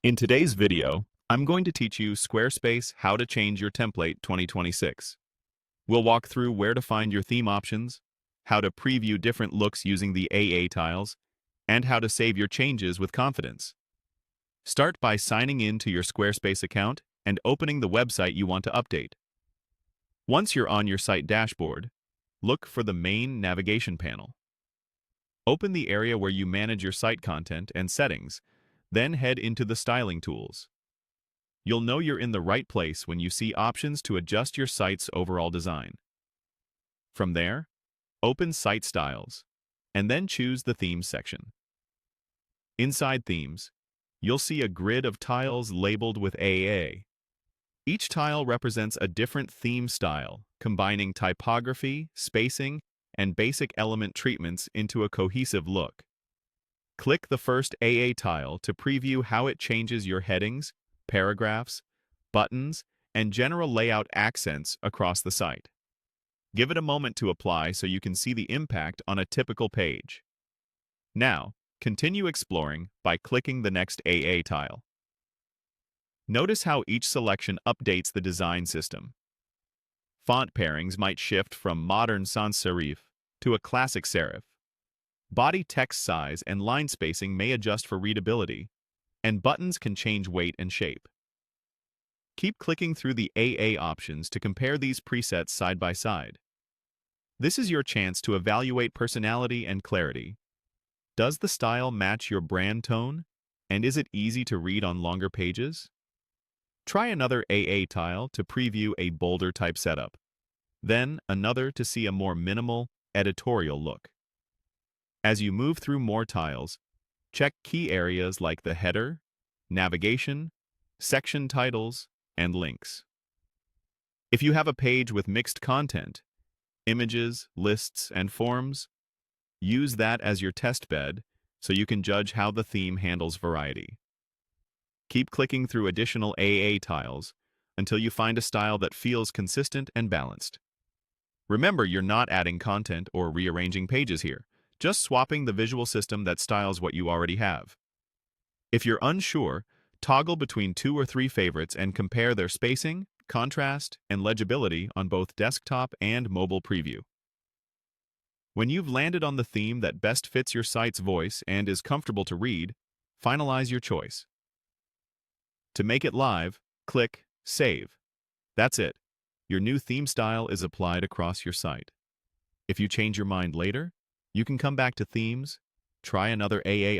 In today's video, I'm going to teach you Squarespace How to Change Your Template 2026. We'll walk through where to find your theme options, how to preview different looks using the AA tiles, and how to save your changes with confidence. Start by signing in to your Squarespace account and opening the website you want to update. Once you're on your site dashboard, look for the main navigation panel. Open the area where you manage your site content and settings, then head into the styling tools. You'll know you're in the right place when you see options to adjust your site's overall design. From there, open Site Styles, and then choose the Themes section. Inside Themes, you'll see a grid of tiles labeled with AA. Each tile represents a different theme style, combining typography, spacing, and basic element treatments into a cohesive look. Click the first AA tile to preview how it changes your headings, paragraphs, buttons, and general layout accents across the site. Give it a moment to apply so you can see the impact on a typical page. Now, continue exploring by clicking the next AA tile. Notice how each selection updates the design system. Font pairings might shift from modern sans serif to a classic serif. Body text size and line spacing may adjust for readability, and buttons can change weight and shape. Keep clicking through the AA options to compare these presets side by side. This is your chance to evaluate personality and clarity. Does the style match your brand tone, and is it easy to read on longer pages? Try another AA tile to preview a bolder type setup, then another to see a more minimal, editorial look. As you move through more tiles, check key areas like the header, navigation, section titles, and links. If you have a page with mixed content, images, lists, and forms, use that as your test bed so you can judge how the theme handles variety. Keep clicking through additional AA tiles until you find a style that feels consistent and balanced. Remember, you're not adding content or rearranging pages here, just swapping the visual system that styles what you already have. If you're unsure, toggle between 2 or 3 favorites and compare their spacing, contrast, and legibility on both desktop and mobile preview. When you've landed on the theme that best fits your site's voice and is comfortable to read, finalize your choice. To make it live, click Save. That's it. Your new theme style is applied across your site. If you change your mind later, you can come back to Themes, try another AA